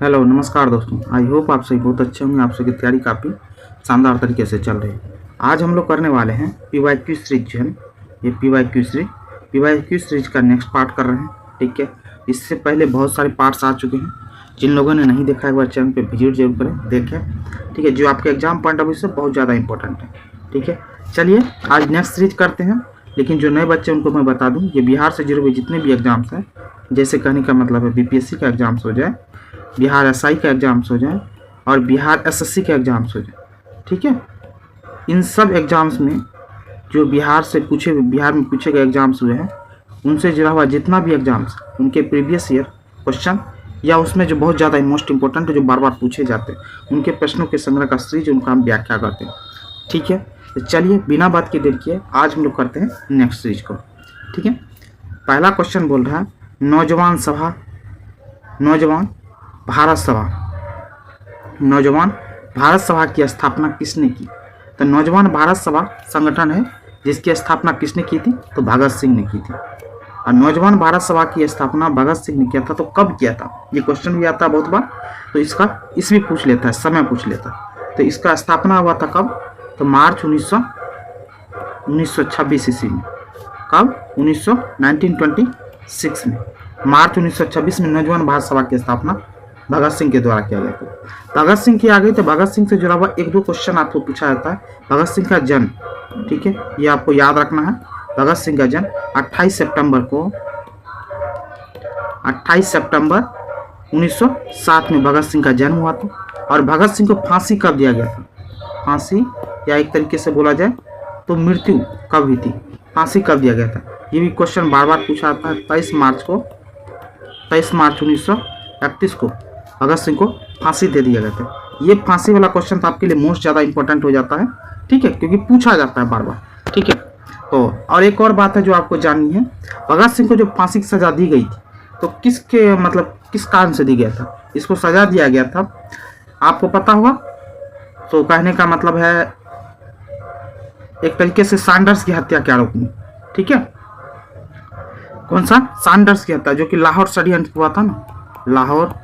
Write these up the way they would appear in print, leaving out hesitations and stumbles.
Hello नमस्कार दोस्तों। I hope आप सभी बहुत अच्छे होंगे। आप सभी की तैयारी काफ़ी शानदार तरीके से चल रही है। आज हम लोग करने वाले हैं PYQ सीरीज जो है, ये PYQ सीरीज का नेक्स्ट पार्ट कर रहे हैं। ठीक है, इससे पहले बहुत सारे पार्ट्स आ चुके हैं। जिन लोगों ने नहीं देखा एक बार चैनल पे विजिट जरूर करें, देखें। ठीक है, जो आपके एग्जाम पॉइंट ऑफ व्यू से बहुत ज़्यादा इंपॉर्टेंट है। ठीक है, चलिए आज नेक्स्ट सीरीज करते हैं। लेकिन जो नए बच्चे उनको मैं बता दूँ, ये बिहार से जुड़े हुए जितने भी एग्जाम्स हैं, जैसे कहने का मतलब है BPSC का एग्जाम्स हो जाए, बिहार SI का एग्जाम्स हो जाए और बिहार SSC के एग्जाम्स हो जाए। ठीक है, इन सब एग्जाम्स में जो बिहार में पूछे गए एग्जाम्स हुए हैं, उनसे जुड़ा हुआ जितना भी एग्जाम्स, उनके प्रीवियस ईयर क्वेश्चन या उसमें जो बहुत ज़्यादा मोस्ट इंपॉर्टेंट है, जो बार बार पूछे जाते हैं, उनके प्रश्नों के संग्रह का सीरीज उनका हम व्याख्या करते हैं। ठीक है, तो चलिए बिना बात के देर किए आज हम लोग करते हैं नेक्स्ट सीरीज को। ठीक है, पहला क्वेश्चन बोल रहा है नौजवान भारत सभा की स्थापना किसने की। तो नौजवान भारत सभा संगठन है जिसकी स्थापना किसने की थी, तो भगत सिंह ने की थी। और नौजवान भारत सभा की स्थापना भगत सिंह ने किया था, तो कब किया था, ये क्वेश्चन भी आता है बहुत बार। तो इसका ईस्वी पूछ लेता है, समय पूछ लेता है। तो इसका स्थापना हुआ था कब, तो मार्च 1926 ईस्वी में। कब, 1926 में, मार्च 1926 में नौजवान भारत सभा की स्थापना भगत सिंह के द्वारा किया गया था। भगत सिंह की आ गई, तो भगत सिंह से जुड़ा हुआ एक दो क्वेश्चन आपको पूछा जाता है। भगत सिंह का जन्म, ठीक है, ये आपको याद रखना है। भगत सिंह का जन्म 28 सितंबर 1907 में भगत सिंह का जन्म हुआ था। और भगत सिंह को फांसी कब दिया गया था, फांसी या एक तरीके से बोला जाए तो मृत्यु कब हुई थी, फांसी कब दिया गया था, ये भी क्वेश्चन बार बार पूछा जाता है। 23 मार्च 1931 को भगत सिंह को फांसी दे दिया गया था। ये फांसी वाला क्वेश्चन तो आपके लिए मोस्ट ज़्यादा इंपॉर्टेंट हो जाता है। ठीक है, क्योंकि पूछा जाता है बार बार। ठीक है, तो और एक और बात है जो आपको जाननी है, भगत सिंह को जो फांसी की सज़ा दी गई थी, तो किस कारण से दी गया था, इसको सज़ा दिया गया था, आपको पता होगा। तो कहने का मतलब है एक तरीके से सैंडर्स की हत्या के आरोप में। ठीक है, कौन सा, सैंडर्स की हत्या, जो कि लाहौर षड्यंत्र हुआ था ना, लाहौर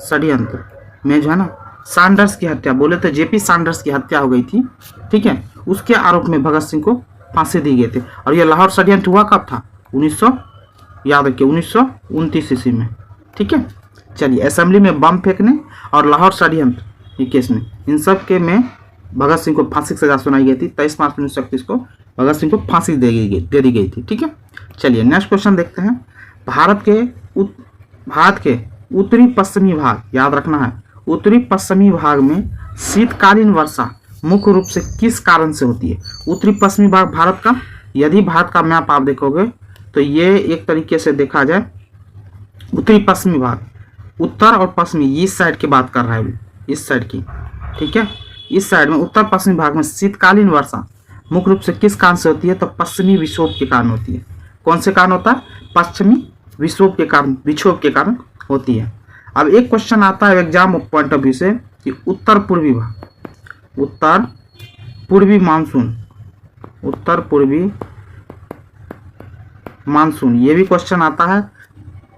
षड्यंत्र में जो है ना सैंडर्स की हत्या, बोले तो JP सैंडर्स की हत्या हो गई थी। ठीक है, उसके आरोप में भगत सिंह को फांसी दी गई थी। और ये लाहौर षड्यंत्र हुआ कब था, 1929 ईस्वी में। ठीक है, चलिए असेंबली में बम फेंकने और लाहौर षड्यंत्र ये केस में, इन सब के में भगत सिंह को फांसी की सजा सुनाई गई थी। 23 मार्च 1931 को भगत सिंह को फांसी दे दी गई थी। ठीक है, चलिए नेक्स्ट क्वेश्चन देखते हैं। भारत के उत्तरी पश्चिमी भाग, याद रखना है, उत्तरी पश्चिमी भाग में शीतकालीन वर्षा मुख्य रूप से किस कारण से होती है। उत्तरी पश्चिमी भाग भारत का, यदि भारत का मैप आप देखोगे तो ये एक तरीके से देखा जाए, उत्तरी पश्चिमी भाग, उत्तर और पश्चिमी, इस साइड की बात कर रहा है, इस साइड की। ठीक है, इस साइड में उत्तर पश्चिमी भाग में शीतकालीन वर्षा मुख्य रूप से किस कारण से होती है, तो पश्चिमी विक्षोभ के कारण होती है। कौन से कारण होता है, पश्चिमी विक्षोभ के कारण होती है। अब एक क्वेश्चन आता है एग्जाम पॉइंट ऑफ व्यू से कि उत्तर पूर्वी मानसून, ये भी क्वेश्चन आता है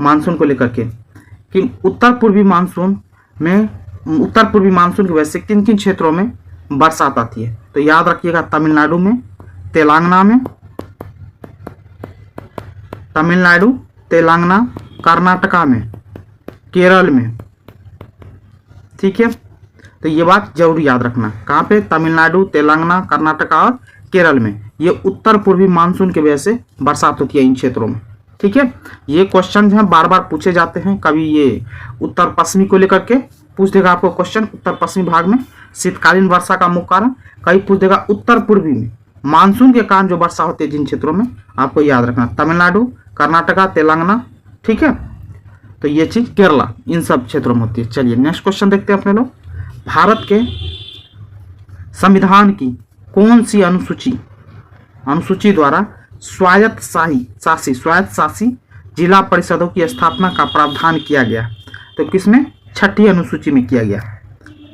मानसून को लेकर के कि उत्तर पूर्वी मानसून की वजह से किन किन क्षेत्रों में बरसात आती है। तो याद रखिएगा, तमिलनाडु, तेलंगाना, कर्नाटका में, केरल में। ठीक है, तो ये बात जरूर याद रखना, कहाँ पे, तमिलनाडु, तेलंगाना, कर्नाटका और केरल में, ये उत्तर पूर्वी मानसून की वजह से बरसात होती है इन क्षेत्रों में। ठीक है, ये क्वेश्चन जो है बार बार पूछे जाते हैं। कभी ये उत्तर पश्चिमी को लेकर के पूछ देगा आपको क्वेश्चन, उत्तर पश्चिमी भाग में शीतकालीन वर्षा का मुख्य कारण, कहीं पूछ देगा उत्तर पूर्वी में मानसून के कारण जो वर्षा होती है जिन क्षेत्रों में, आपको याद रखना, तमिलनाडु, कर्नाटका, तेलंगाना। ठीक है, तो ये चीज केरला, इन सब क्षेत्रों में होती है। चलिए नेक्स्ट क्वेश्चन देखते हैं अपने लोग। भारत के संविधान की कौन सी अनुसूची द्वारा स्वायत्त शासी जिला परिषदों की स्थापना का प्रावधान किया गया, तो किसमें, छठी अनुसूची में किया गया।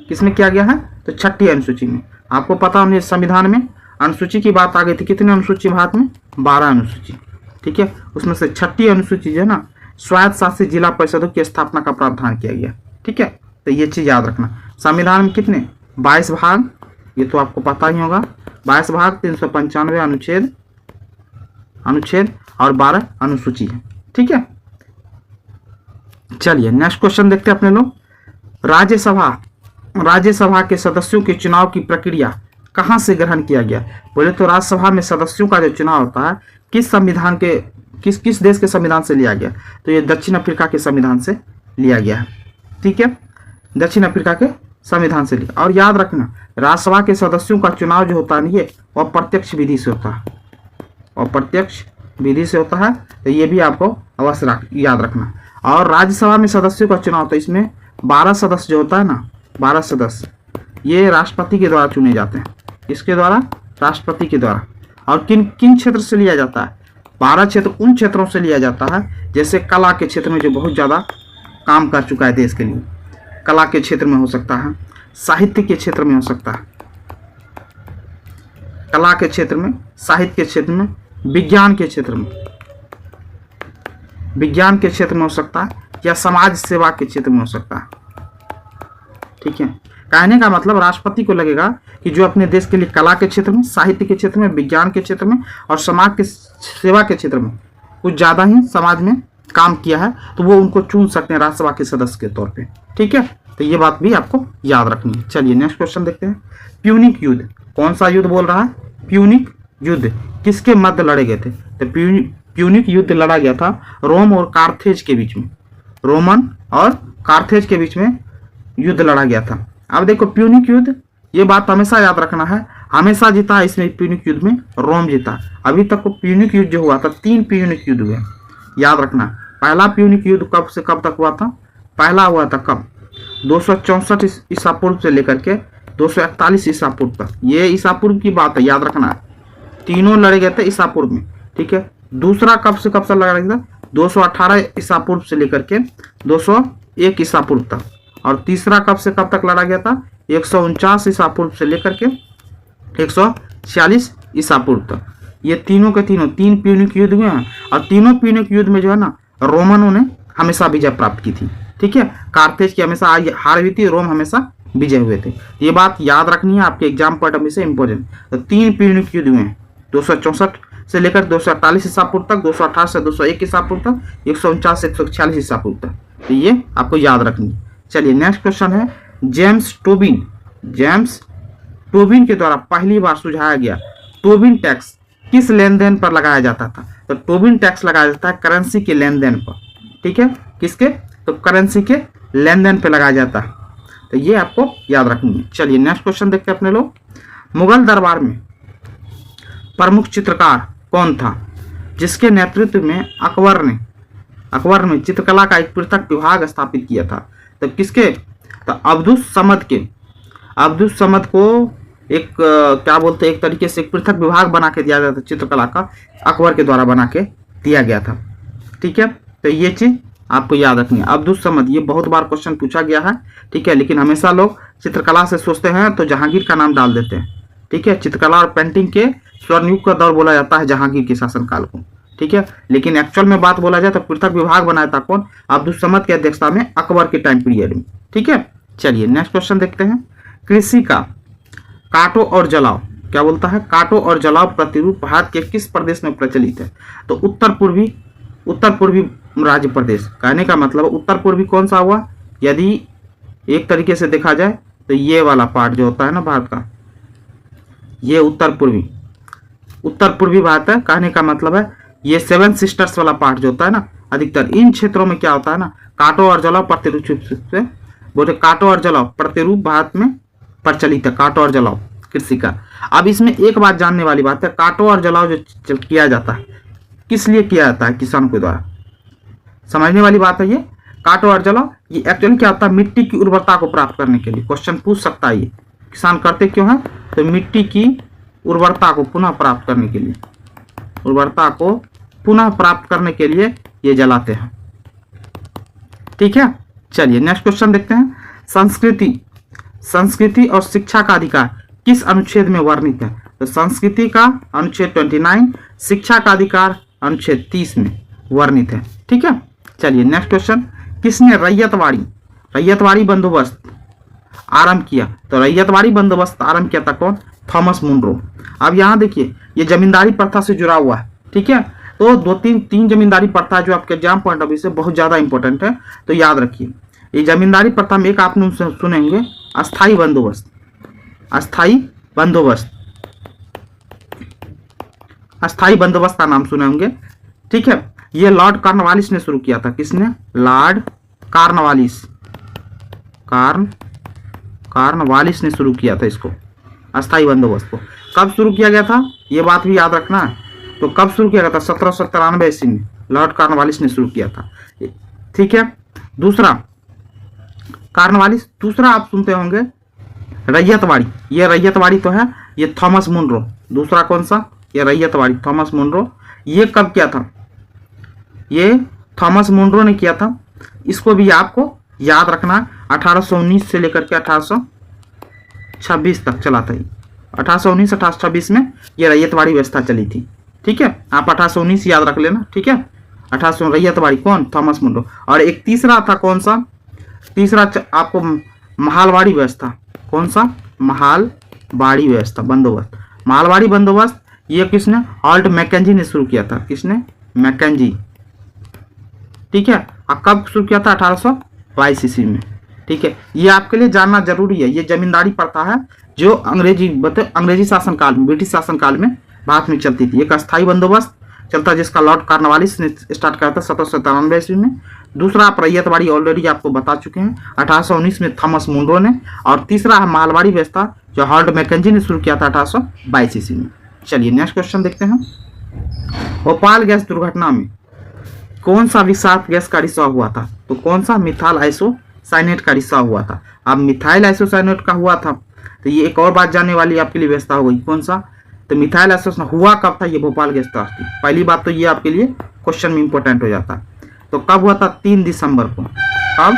किसमें किया गया है, तो छठी अनुसूची में। आपको पता होने संविधान में अनुसूची की बात आ गई थी, कितने अनुसूची भारत में, 12 अनुसूची। ठीक है, उसमें से छठी अनुसूची जो है ना, स्वायत्त शासित जिला परिषदों की स्थापना का प्रावधान किया गया। ठीक है, तो ये चीज याद रखना। संविधान में कितने 22 भाग, ये तो आपको पता ही होगा, 22 भाग, 395 अनुच्छेद और 12 अनुसूची है। ठीक है, चलिए नेक्स्ट क्वेश्चन देखते हैं अपने लोग। राज्यसभा के सदस्यों के चुनाव की प्रक्रिया कहां से ग्रहण किया गया? बोले तो राज्यसभा में सदस्यों का जो चुनाव होता है किस संविधान के किस देश के संविधान से लिया गया? तो ये दक्षिण अफ्रीका के संविधान से लिया गया है। ठीक है, दक्षिण अफ्रीका के संविधान से लिया। और याद रखना राज्यसभा के सदस्यों का चुनाव जो होता है ना ये वह प्रत्यक्ष विधि से होता है, और प्रत्यक्ष विधि से होता है, तो ये भी आपको अवश्य याद रखना। और राज्यसभा में सदस्यों का चुनाव तो इसमें 12 सदस्य जो होता है ना, 12 सदस्य ये राष्ट्रपति के द्वारा चुने जाते हैं। इसके द्वारा, राष्ट्रपति के द्वारा। और किन किन क्षेत्र से लिया जाता है? 12 क्षेत्र उन क्षेत्रों से लिया जाता है जैसे कला के क्षेत्र में जो बहुत ज़्यादा काम कर चुका है देश के लिए, कला के क्षेत्र में हो सकता है, साहित्य के क्षेत्र में हो सकता है, कला के क्षेत्र में, साहित्य के क्षेत्र में, विज्ञान के क्षेत्र में, विज्ञान के क्षेत्र में हो सकता है, या समाज सेवा के क्षेत्र में हो सकता है। ठीक है, कहने का मतलब राष्ट्रपति को लगेगा कि जो अपने देश के लिए कला के क्षेत्र में, साहित्य के क्षेत्र में, विज्ञान के क्षेत्र में और समाज के सेवा के क्षेत्र में कुछ ज़्यादा ही समाज में काम किया है, तो वो उनको चुन सकते हैं राज्यसभा के सदस्य के तौर पे। ठीक है, तो ये बात भी आपको याद रखनी है। चलिए नेक्स्ट क्वेश्चन देखते हैं। प्यूनिक युद्ध, कौन सा युद्ध बोल रहा है? प्यूनिक युद्ध किसके मध्य लड़े गए थे? तो प्यूनिक युद्ध लड़ा गया था रोम और कार्थेज के बीच में, रोमन और कार्थेज के बीच में युद्ध लड़ा गया था। अब देखो प्यूनिक युद्ध, ये बात हमेशा याद रखना है, हमेशा जीता इसमें प्यूनिक युद्ध में रोम जीता। अभी तक को प्यूनिक युद्ध जो हुआ था 3 प्यूनिक युद्ध हुए, याद रखना। पहला प्यूनिक युद्ध कब से कब तक हुआ था? पहला हुआ था कब? 264 ईसा पूर्व से लेकर के 241 ईसा पूर्व तक। ये ईसा पूर्व की बात है, याद रखना है। तीनों लड़े गए थे ईसा पूर्व में। ठीक है, दूसरा कब से लड़ा गया था? 218 ईसा पूर्व से लेकर के 201 ईसा पूर्व तक। और तीसरा कब से कब तक लड़ा गया था? 149 ईसा पूर्व से लेकर के 146 ईसा पूर्व तक। ये तीनों के तीनों 3 प्यूनिक युद्ध हुए हैं, और तीनों प्यूनिक युद्ध में जो है ना रोमनों ने हमेशा विजय प्राप्त की थी। ठीक है, कार्थेज की हमेशा हार हुई थी, रोम हमेशा विजय हुए थे। ये बात याद रखनी है, आपके एग्जाम पॉइंट ऑफ व्यू से इंपॉर्टेंट। तो 3 प्यूनिक युद्ध हुए हैं, 264 से लेकर 248 ईसा पूर्व तक, 218 से 201 ईसा पूर्व तक, 149 से 146 ईसा पूर्व तक। तो ये आपको याद रखनी है। चलिए नेक्स्ट क्वेश्चन है, जेम्स टोबिन के द्वारा पहली बार सुझाया गया टोबिन टैक्स किस लेन देन पर लगाया जाता था? तो टोबिन टैक्स लगाया जाता है करेंसी के लेन देन पर। ठीक है, किसके? तो करेंसी के लेन देन पर लगाया जाता है। तो ये आपको याद रखनी है। चलिए नेक्स्ट क्वेश्चन देखते हैं अपने लोग। मुगल दरबार में प्रमुख चित्रकार कौन था जिसके नेतृत्व में अकबर ने चित्रकला का एक पृथक विभाग स्थापित किया था? तो किसके? तो अब्दुस समद को एक क्या बोलते हैं, एक तरीके से एक पृथक विभाग बना के दिया गया था चित्रकला का, अकबर के द्वारा बना के दिया गया था। ठीक है, तो ये चीज आपको याद रखनी है। अब्दुस समद, ये बहुत बार क्वेश्चन पूछा गया है। ठीक है, लेकिन हमेशा लोग चित्रकला से सोचते हैं तो जहांगीर का नाम डाल देते हैं। ठीक है, चित्रकला और पेंटिंग के स्वर्णयुग का दौर बोला जाता है जहांगीर के शासनकाल को। ठीक है, लेकिन एक्चुअल में बात बोला जाए तो पृथक विभाग बनाया था कौन? अब्दुस समद की अध्यक्षता में अकबर के टाइम पीरियड में। ठीक है, चलिए नेक्स्ट क्वेश्चन देखते हैं। कृषि का काटो और जलाओ क्या बोलता है? काटो और जलाओ प्रतिरूप भारत के किस प्रदेश में प्रचलित है? तो उत्तर पूर्वी राज्य प्रदेश। कहने का मतलब उत्तर पूर्वी कौन सा हुआ? यदि एक तरीके से देखा जाए तो ये वाला पार्ट जो होता है ना भारत का, ये उत्तर पूर्वी भारत है। कहने का मतलब है ये 7 सिस्टर्स वाला पार्ट जो होता है ना, अधिकतर इन क्षेत्रों में क्या होता है ना, काटो और जलाओ प्रतिरूप से बोलते, काटो और जलाओ प्रतिरूप भारत में प्रचलित है, काटो और जलाओ कृषि का। अब इसमें एक बात जानने वाली बात है, काटो और जलाओ जो किया जाता है किस लिए किया जाता है? किसानों के द्वारा। समझने वाली बात है ये काटो और जलाओ। ये एक्चुअली क्या होता है? मिट्टी की उर्वरता को प्राप्त करने के लिए। क्वेश्चन पूछ सकता है ये, किसान करते क्यों है? तो मिट्टी की उर्वरता को पुनः प्राप्त करने के लिए, उर्वरता को पुनः प्राप्त करने के लिए ये जलाते हैं। ठीक है, चलिए नेक्स्ट क्वेश्चन देखते हैं। संस्कृति और शिक्षा का अधिकार किस अनुच्छेद में वर्णित है? तो संस्कृति का अनुच्छेद 29, शिक्षा का अधिकार अनुच्छेद 30 में वर्णित है। ठीक है, चलिए नेक्स्ट क्वेश्चन। किसने रैयतवाड़ी रैयतवाड़ी बंदोबस्त आरंभ किया। तो रैयतवाड़ी बंदोबस्त आरंभ किया था कौन? Thomas Munro. अब यहाँ देखिए ये जमींदारी प्रथा से जुड़ा हुआ है, ठीक है। तो तीन जमींदारी प्रथा जो आपके एग्जाम पॉइंट ऑफ व्यू से बहुत ज्यादा इंपॉर्टेंट है, तो याद रखिए। ये जमींदारी प्रथा में एक आपने सुनेंगे अस्थाई बंदोबस्त, अस्थाई बंदोबस्त, अस्थाई बंदोबस्त का नाम सुने होंगे, ठीक है। ये लॉर्ड कॉर्नवालिस ने शुरू किया था। किसने? लॉर्ड कॉर्नवालिस, कॉर्नवालिस ने शुरू किया था इसको, अस्थाई बंदोबस्त को। कब शुरू किया गया था ये बात भी याद रखना है। तो कब शुरू किया गया था? 1793 ईस्वी में लॉर्ड कॉर्नवालिस ने शुरू किया था, ठीक है। दूसरा कॉर्नवालिस, दूसरा आप सुनते होंगे रैयतवाड़ी। ये रैयतवाड़ी तो है, ये थॉमस मुनरो। दूसरा कौन सा? ये रैयतवाड़ी, थॉमस मुनरो। ये कब किया था? ये थॉमस मुनरो ने किया था। इसको भी आपको याद रखना, 1819 से लेकर के 1826 तक चला था। 1819 1826 में ये रैयतवाड़ी व्यवस्था चली थी, ठीक है। आप 1819 याद रख लेना, ठीक है। 1800 रैयतवाड़ी कौन? Thomas Munro. और एक तीसरा था कौन सा? तीसरा आपको महालवाड़ी व्यवस्था। कौन सा? महालवाड़ी व्यवस्था बंदोबस्त। महालवाड़ी बंदोबस्त ये किसने? हॉल्ट मैकेंजी ने शुरू किया था। किसने? मैकेंजी, ठीक है। और कब शुरू किया था? 1822 ईस्वी में, ठीक है। ये आपके लिए जानना जरूरी है। ये जमींदारी प्रथा है जो अंग्रेजी शासनकाल में, ब्रिटिश शासनकाल में भारत में चलती थी। एक अस्थाई बंदोबस्त चलता जिसका लॉर्ड कॉर्नवालिस ने स्टार्ट किया था 1793 ईस्वी में। दूसरा आप रैयतवाड़ी ऑलरेडी आपको बता चुके हैं 1819 में थॉमस मुनरो ने। और तीसरा है मालवाड़ी व्यवस्था जो हॉल्ट मैकेंजी ने शुरू किया था 1822 ईस्वी में। चलिए नेक्स्ट क्वेश्चन देखते हैं। भोपाल गैस दुर्घटना में कौन सा विषाक्त गैस का रिसाव हुआ था? तो कौन सा? मिथाइल आइसोसाइनेट का रिसाव हुआ था। अब मिथाइल आइसोसाइनेट का हुआ था तो ये एक और बात जानने वाली आपके लिए व्यवस्था हो गई। कौन सा? तो मिथाइल आइसोसाइनेट हुआ कब था? ये भोपाल गैस त्रासदी। पहली बात तो ये आपके लिए क्वेश्चन में इंपॉर्टेंट हो जाता है। तो कब हुआ था? 3 दिसंबर को। अब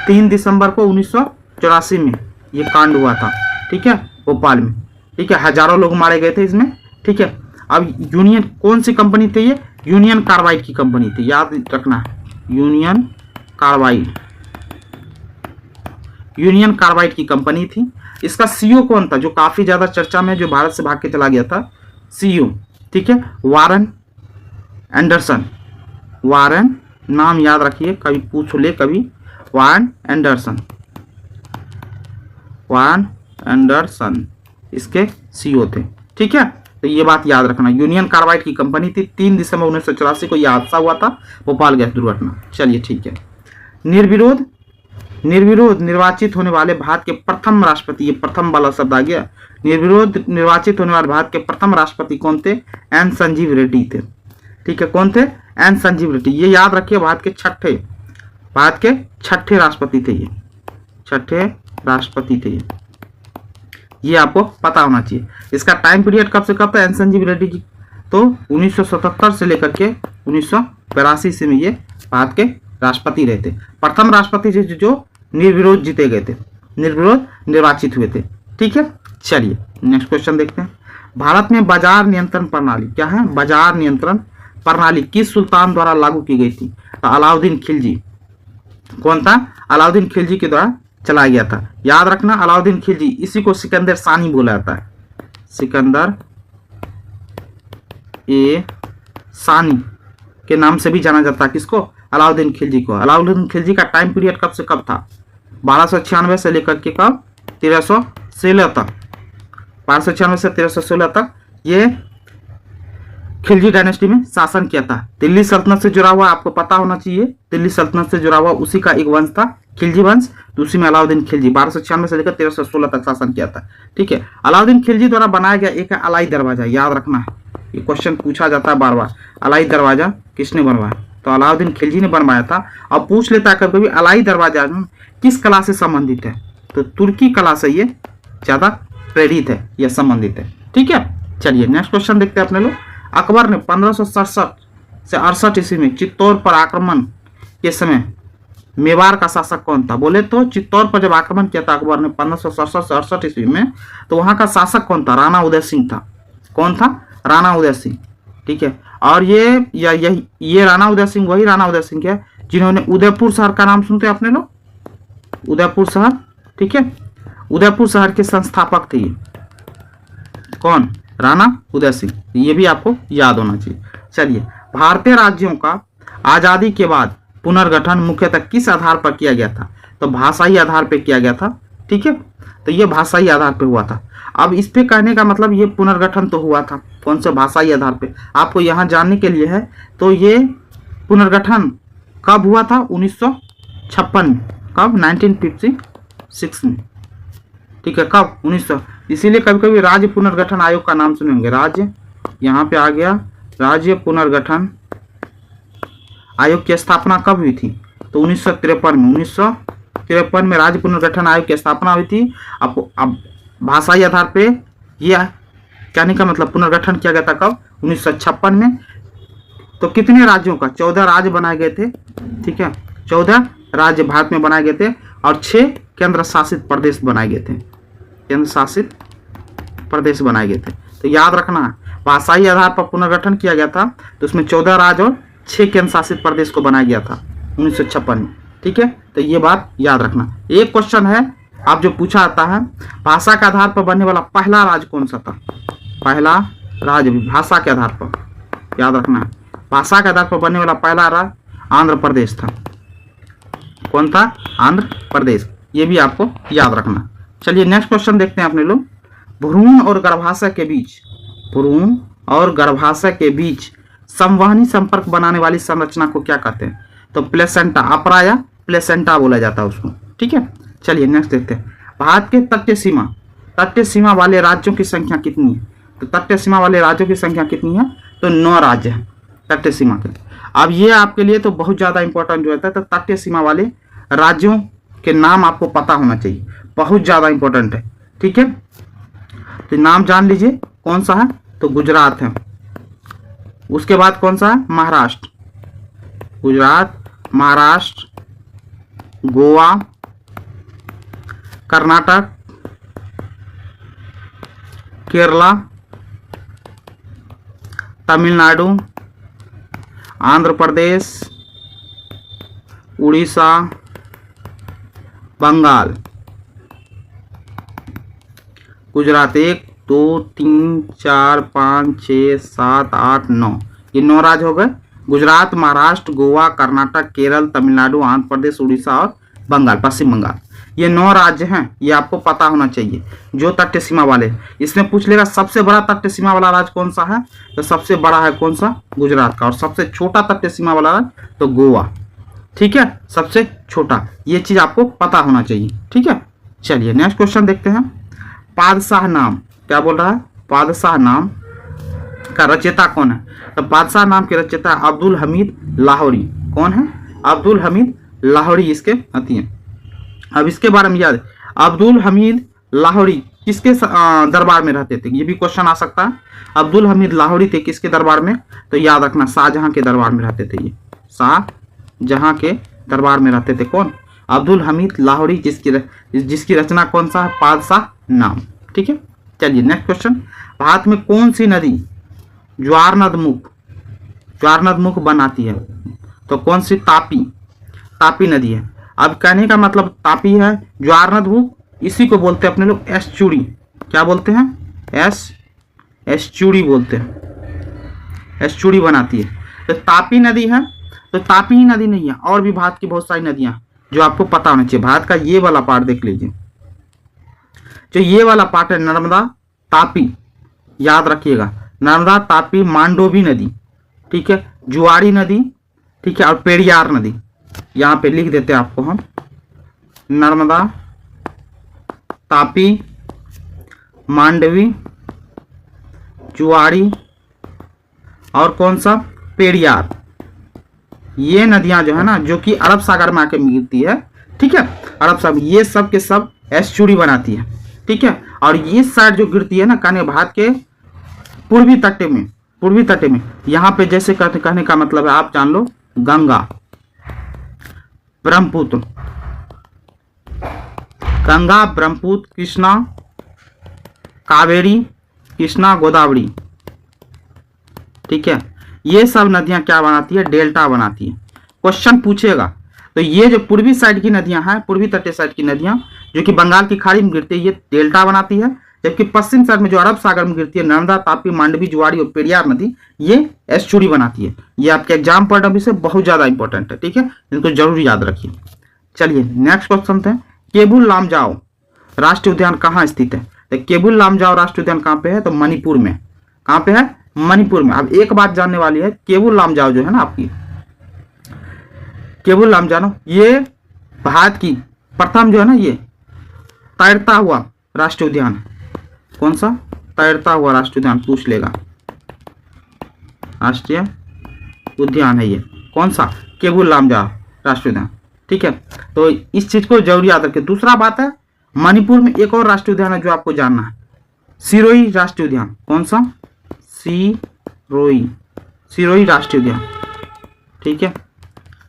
3 दिसंबर को 1984 में ये कांड हुआ था, ठीक है, भोपाल में, ठीक है। हजारों लोग मारे गए थे इसमें, ठीक है। अब यूनियन कौन सी कंपनी थी? ये यूनियन कार्बाइड की कंपनी थी, याद रखना है। यूनियन कार्बाइड, यूनियन कार्बाइड की कंपनी थी। इसका सीईओ कौन था जो काफी ज्यादा चर्चा में, जो भारत से भाग के चला गया था? सीईओ, ठीक है, वारन एंडरसन। वारन नाम याद रखिए, कभी पूछ ले कभी। वारन एंडरसन, वारन एंडरसन इसके सीईओ थे, ठीक है। तो ये बात याद रखना, यूनियन कार्बाइड की कंपनी थी। 3 दिसंबर 1984 को यह हादसा हुआ था, भोपाल गैस दुर्घटना। चलिए ठीक है। निर्विरोध निर्वाचित होने वाले भारत के प्रथम राष्ट्रपति, ये प्रथम वाला शब्द आ गया। निर्विरोध निर्वाचित होने वाले भारत के प्रथम राष्ट्रपति कौन थे? एन संजीव रेड्डी थे, ठीक है। कौन थे? एन संजीव रेड्डी। ये याद रखिए भारत के छठे राष्ट्रपति थे। ये छठे राष्ट्रपति थे, ये आपको पता होना चाहिए। इसका टाइम पीरियड कब से कब था एन संजीव रेड्डी जी? तो 1977 से लेकर के 1982 से में ये भारत के राष्ट्रपति रहे थे। प्रथम राष्ट्रपति जो निर्विरोध जीते गए थे, निर्विरोध निर्वाचित हुए थे, ठीक है। चलिए नेक्स्ट क्वेश्चन देखते हैं। भारत में बाजार नियंत्रण प्रणाली क्या है? बाजार नियंत्रण प्रणाली किस सुल्तान द्वारा लागू की गई थी? तो अलाउद्दीन खिलजी। कौन था? अलाउद्दीन खिलजी के द्वारा चलाया गया था। याद रखना अलाउद्दीन खिलजी, इसी को सिकंदर सानी बोला जाता है। सिकंदर ए सानी के नाम से भी जाना जाता है। किसको? अलाउद्दीन खिलजी को। अलाउद्दीन खिलजी का टाइम पीरियड कब से कब था? 1296 से लेकर के कब? 1316 तक। 1296 से 1316 तक ये खिलजी डायनेस्टी में शासन किया था। दिल्ली सल्तनत से जुड़ा हुआ, आपको पता होना चाहिए, दिल्ली सल्तनत से जुड़ा हुआ उसी का एक वंश था, खिलजी वंश। तो उसी में अलाउद्दीन खिलजी 1296 से लेकर 1316 तक शासन किया था, ठीक है। अलाउद्दीन खिलजी द्वारा बनाया गया एक है अलाई दरवाजा, याद रखना है, ये क्वेश्चन पूछा जाता है बार बार। अलाई दरवाजा किसने बनवाया? तो अलाउद्दीन खिलजी ने बनवाया था। अब पूछ लेता है कभी अलाई दरवाजा किस कला से संबंधित है? तो तुर्की कला से ये ज्यादा प्रेरित है, यह संबंधित है, ठीक है। चलिए नेक्स्ट क्वेश्चन देखते हैं अपने लोग। अकबर ने 1567 से 68 ईस्वी में चित्तौड़ पर आक्रमण के समय मेवाड़ का शासक कौन था? बोले तो चित्तौड़ पर जब आक्रमण किया था अकबर ने 1567 से 68 ईस्वी में, तो वहां का शासक कौन था? राणा उदय सिंह था। कौन था? राणा उदय सिंह, ठीक है। और ये राणा उदय सिंह वही राणा उदय सिंह है जिन्होंने उदयपुर शहर का नाम सुनते हैं अपने लोग? उदयपुर शहर, ठीक है। उदयपुर शहर के संस्थापक थे ये कौन? राणा उदय सिंह। ये भी आपको याद होना चाहिए। चलिए, भारतीय राज्यों का आजादी के बाद पुनर्गठन मुख्यतः किस आधार पर किया गया था? तो भाषाई आधार पर किया गया था, ठीक है। तो ये भाषाई आधार पर हुआ था। अब इस पे कहने का मतलब ये पुनर्गठन तो हुआ था कौन से भाषाई आधार पे, आपको यहाँ जानने के लिए है। तो ये पुनर्गठन कब हुआ था? 1956 में। कब? 1956 में, ठीक है। कब? 1900। इसीलिए कभी कभी राज्य पुनर्गठन आयोग का नाम सुने होंगे। राज्य, यहाँ पे आ गया, राज्य पुनर्गठन आयोग की स्थापना कब हुई थी? तो 1953 में। 1953 में राज्य पुनर्गठन आयोग की स्थापना हुई थी। अब भाषाई आधार पे यह कहने का मतलब पुनर्गठन किया गया था कब? 1956 में। तो कितने राज्यों का? 14 राज्य बनाए गए थे, ठीक है। 14 राज्य भारत में बनाए गए थे और 6 केंद्र शासित प्रदेश बनाए गए थे। केंद्र शासित प्रदेश बनाए गए थे। तो याद रखना, भाषाई आधार पर पुनर्गठन किया गया था, तो उसमें 14 राज्य और 6 केंद्र शासित प्रदेश को बनाया गया था 1956 में, ठीक है। तो ये बात याद रखना। एक क्वेश्चन है आप जो पूछा जाता है, भाषा के आधार पर बनने वाला पहला राज्य कौन सा था? पहला राज्य भाषा के आधार पर, याद रखना, भाषा के आधार पर बनने वाला पहला राज्य आंध्र प्रदेश था। कौन था? आंध्र प्रदेश। ये भी आपको याद रखना। चलिए नेक्स्ट क्वेश्चन देखते हैं अपने लोग। भ्रूण और गर्भाशय के बीच, भ्रूण और गर्भाशय के बीच संवहनी संपर्क बनाने वाली संरचना को क्या कहते हैं? तो प्लेसेंटा, अपरा या प्लेसेंटा बोला जाता है उसको, ठीक है। चलिए नेक्स्ट देखते हैं। भारत के तटीय सीमा वाले राज्यों की संख्या कितनी है? तो तटीय सीमा वाले राज्यों की संख्या कितनी है? तो 9 राज्य हैं तटीय सीमा के। अब ये आपके लिए तो बहुत ज्यादा इंपॉर्टेंट जो होता है, तो तटीय सीमा वाले राज्यों के नाम आपको पता होना चाहिए, बहुत ज्यादा इंपॉर्टेंट है, ठीक है। तो नाम जान लीजिए कौन सा है? तो गुजरात है। उसके बाद कौन सा है? महाराष्ट्र, गुजरात, महाराष्ट्र, गोवा, कर्नाटक, केरला, तमिलनाडु, आंध्र प्रदेश, उड़ीसा, बंगाल। गुजरात 1 2 3 4 5 6 7 8 9, ये 9 राज्य हो गए। गुजरात, महाराष्ट्र, गोवा, कर्नाटक, केरल, तमिलनाडु, आंध्र प्रदेश, उड़ीसा और बंगाल, पश्चिम बंगाल। ये 9 राज्य हैं, ये आपको पता होना चाहिए जो तटीय सीमा वाले। इसमें पूछ लेगा सबसे बड़ा तटीय सीमा वाला राज्य कौन सा है? तो सबसे बड़ा है कौन सा? गुजरात का। और सबसे छोटा तटीय सीमा वाला राज्य तो गोवा, ठीक है, सबसे छोटा। ये चीज आपको पता होना चाहिए, ठीक है। चलिए नेक्स्ट क्वेश्चन देखते हैं। पादशाह नाम, क्या बोल रहा है? पादशाह नाम का रचयिता कौन है? तो पादशाह नाम के रचयिता अब्दुल हमीद लाहौरी। कौन है? अब्दुल हमीद लाहौरी इसके आती है। अब इसके बारे में याद है, अब्दुल हमीद लाहौरी किसके दरबार में रहते थे? ये भी क्वेश्चन आ सकता है। अब्दुल हमीद लाहौरी थे किसके दरबार में? तो याद रखना, शाहजहां के दरबार में रहते थे। ये शाहजहां के दरबार में रहते थे। कौन? अब्दुल हमीद लाहौरी, जिसकी रचना कौन सा है? पादशाह नाम, ठीक है। चलिए नेक्स्ट क्वेश्चन। भारत में कौन सी नदी ज्वारनदमुख बनाती है? तो कौन सी? तापी नदी है। अब कहने का मतलब तापी है, ज्वारनदमुख इसी को बोलते हैं अपने लोग एस्चुरी। क्या बोलते हैं? एस्चुरी बोलते हैं, एस्चुरी बनाती है। तो तापी नदी है। तो तापी ही नदी नहीं है, और भी भारत की बहुत सारी नदियां जो आपको पता होना चाहिए। भारत का ये वाला पार्ट देख लीजिए, जो ये वाला पार्ट है नर्मदा, तापी, याद रखिएगा, नर्मदा, तापी, मांडोवी नदी, ठीक है, जुआरी नदी, ठीक है, और पेरियार नदी। यहां पे लिख देते हैं आपको हम, नर्मदा, तापी, मांडवी, जुआरी और कौन सा? पेरियार। ये नदियां जो है ना, जो कि अरब सागर में आके मिलती है, ठीक है, अरब सागर, ये सब के सब एस्चुरी बनाती है, ठीक है। और ये साइड जो गिरती है ना, कहने भारत के पूर्वी तटे में यहाँ पे जैसे कहने का मतलब है, आप जान लो, गंगा, ब्रह्मपुत्र, कृष्णा, कावेरी, कृष्णा, गोदावरी, ठीक है, ये सब नदियां क्या बनाती है? डेल्टा बनाती है। क्वेश्चन पूछेगा तो ये जो पूर्वी साइड की नदियां हैं, पूर्वी तटीय साइड की नदियां जो कि बंगाल की खाड़ी में गिरती है, ये डेल्टा बनाती है, जबकि पश्चिम साइड में जो अरब सागर में गिरती है, नर्मदा, तापी, मांडवी, जुआड़ी और पेरियार नदी, ये एस्चुरी बनाती है। ये आपके एग्जाम पॉइंट ऑफ व्यू से बहुत ज्यादा इंपॉर्टेंट है, ठीक है, इनको जरूर याद रखिए। चलिए नेक्स्ट क्वेश्चन है, केबुल लामजाओ राष्ट्रीय उद्यान कहाँ स्थित है? तो केबुल लामजाओ राष्ट्रीय उद्यान कहाँ पे है? तो मणिपुर में। कहाँ पे है? मणिपुर में। अब एक बात जानने वाली है, केबुल लामजाओ जो है ना आपकी, केबुल लामजाओ ये भारत की प्रथम जो है ना ये तैरता हुआ राष्ट्रीय उद्यान है। कौन सा? तैरता हुआ राष्ट्रीय उद्यान पूछ लेगा, राष्ट्रीय उद्यान है ये। कौन सा? केबुल लामजाओ राष्ट्रीय उद्यान, ठीक है। तो इस चीज को जरूर याद रखें। दूसरा बात है, मणिपुर में एक और राष्ट्रीय उद्यान है जो आपको जानना है, सिरोही राष्ट्रीय उद्यान। कौन सा? सिरोही राष्ट्रीय उद्यान, ठीक है,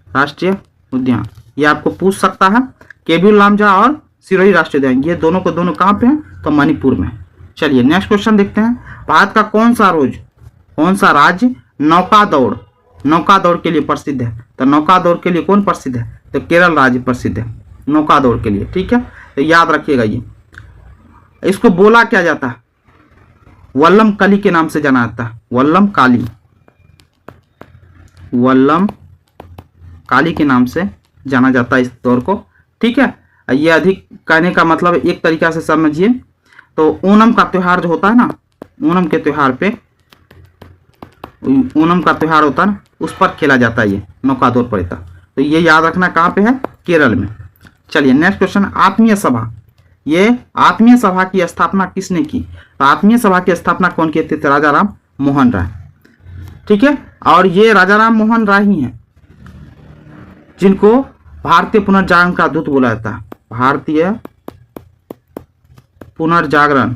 राष्ट्रीय उद्यान। ये आपको पूछ सकता है, केबुल लामजाओ और सिरोही राष्ट्रीय उद्यान, ये दोनों को दोनों कहाँ पे हैं? तो मणिपुर में। चलिए नेक्स्ट क्वेश्चन देखते हैं, भारत का कौन सा राज्य नौका दौड़ के लिए प्रसिद्ध है? तो नौका दौड़ के लिए कौन प्रसिद्ध है? तो केरल राज्य प्रसिद्ध है नौका दौड़ के लिए, ठीक है। तो याद रखिएगा, ये इसको बोला क्या जाता है? वल्लम काली के नाम से जाना जाता है, वल्लम काली के नाम से जाना जाता है इस दौड़ को, ठीक है। ये अधिक कहने का मतलब एक तरीका से समझिए तो ओणम का त्योहार जो होता है ना, ओणम के त्योहार पे, ओणम का त्योहार होता है ना, उस पर खेला जाता है ये नौका दौड़ प्रतियोगिता। तो ये याद रखना कहाँ पे है? केरल में। चलिए नेक्स्ट क्वेश्चन, आत्मीय सभा। ये आत्मीय सभा की स्थापना किसने की? तो आत्मीय सभा की स्थापना कौन किए थे? तो राजा राम मोहन राय, ठीक है। और ये राजा राम मोहन राय ही हैं जिनको भारतीय पुनर्जागरण का दूत बोला जाता है, भारतीय पुनर्जागरण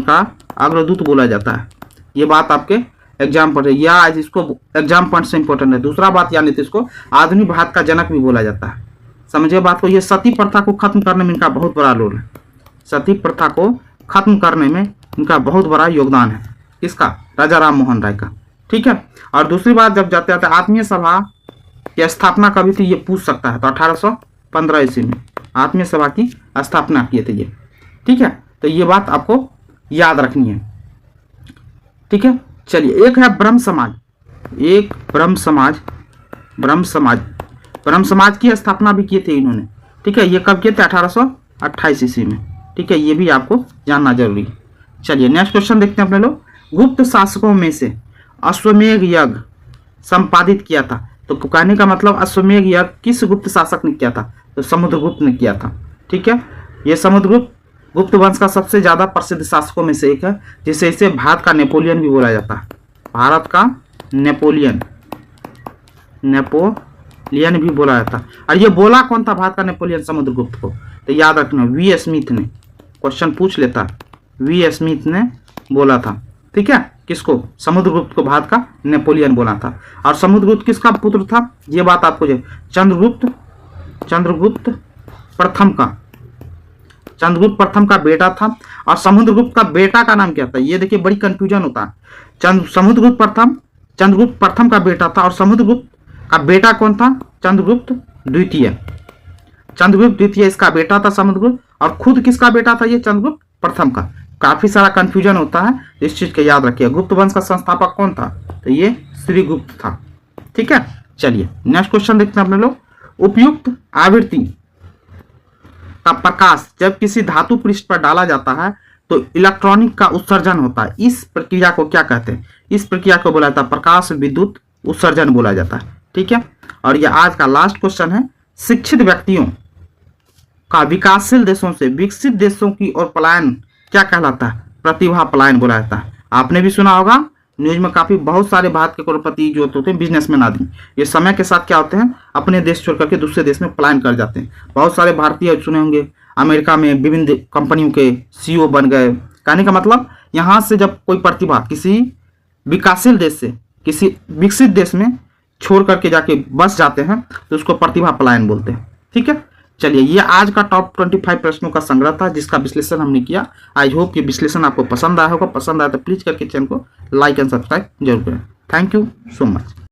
का अग्रदूत बोला जाता है। ये बात आपके एग्जाम पर है, या इसको एग्जाम पॉइंट से इंपॉर्टेंट है। दूसरा बात यानी तो इसको आधुनिक भारत का जनक भी बोला जाता है। समझिए बात को, ये सती प्रथा को खत्म करने में इनका बहुत बड़ा रोल है, सती प्रथा को खत्म करने में इनका बहुत बड़ा योगदान है। किसका? राजा राम मोहन राय का, ठीक है। और दूसरी बात, जब जाते जाते आत्मीय सभा की स्थापना कभी थी, ये पूछ सकता है। तो 1815 ईस्वी में आत्मीय सभा की स्थापना किए थे ये, ठीक है। तो ये बात आपको याद रखनी है, ठीक है। चलिए एक है ब्रह्म समाज की स्थापना भी किए थे इन्होंने, ठीक है। ये कब किए थे? 1828 ईस्वी में, ठीक है। ये भी आपको जानना जरूरी है। चलिए नेक्स्ट क्वेश्चन देखते हैं अपने लोग, गुप्त शासकों में से अश्वमेध यज्ञ संपादित किया था। तो कहने का मतलब अश्वमेध यज्ञ किस गुप्त शासक ने किया था? तो समुद्रगुप्त ने किया था, ठीक है। ये समुद्रगुप्त गुप्त वंश का सबसे ज्यादा प्रसिद्ध शासकों में से एक है, जिसे इसे भारत का नेपोलियन भी बोला जाता है, भारत का नेपोलियन भी बोला जाता है। और ये बोला कौन था भारत का नेपोलियन समुद्रगुप्त को? तो याद रखना, वी स्मिथ ने, क्वेश्चन पूछ लेता, वी स्मिथ ने बोला था, ठीक है। किसको? समुद्रगुप्त को भारत का नेपोलियन बोला था। और समुद्रगुप्त किसका पुत्र था? ये बात आपको चंद्रगुप्त प्रथम का बेटा था। और समुद्रगुप्त का बेटा का नाम क्या था? ये देखिए बड़ी कंफ्यूजन होता है। चंद्रगुप्त प्रथम का बेटा था, और समुद्रगुप्त का बेटा कौन था? चंद्रगुप्त द्वितीय इसका बेटा था समुद्रगुप्त, और खुद किसका बेटा था? ये चंद्रगुप्त प्रथम का। काफी सारा कंफ्यूजन होता है, इस चीज को याद रखिए। गुप्त वंश का संस्थापक कौन था? तो ये श्रीगुप्त था, ठीक है। चलिए नेक्स्ट क्वेश्चन देखते हैं अपने लोग, उपयुक्त आवृत्ति का प्रकाश जब किसी धातु पृष्ठ पर डाला जाता है तो इलेक्ट्रॉनिक का उत्सर्जन होता है। इस प्रक्रिया को क्या कहते हैं? इस प्रक्रिया को बोला जाता है प्रकाश विद्युत उत्सर्जन बोला जाता है, ठीक है। और ये आज का लास्ट क्वेश्चन है, शिक्षित व्यक्तियों का विकासशील देशों से विकसित देशों की ओर पलायन क्या कहलाता है? प्रतिभा पलायन बोला जाता है। आपने भी सुना होगा, न्यूज में काफी बहुत सारे भारत के करोड़पति जो होते हैं बिजनेसमैन आदमी, ये समय के साथ क्या होते हैं? अपने देश छोड़ करके दूसरे देश में पलायन कर जाते हैं। बहुत सारे भारतीय सुने होंगे अमेरिका में विभिन्न कंपनियों के सीईओ बन गए। कहने का मतलब यहाँ से जब कोई प्रतिभा किसी विकासशील देश से किसी विकसित देश में छोड़ करके जाके बस जाते हैं तो उसको प्रतिभा पलायन बोलते हैं, ठीक है। चलिए ये आज का टॉप 25 प्रश्नों का संग्रह था जिसका विश्लेषण हमने किया। आई होप ये विश्लेषण आपको पसंद आया होगा। पसंद आया तो प्लीज करके चैनल को लाइक एंड सब्सक्राइब जरूर करें। Thank you so much.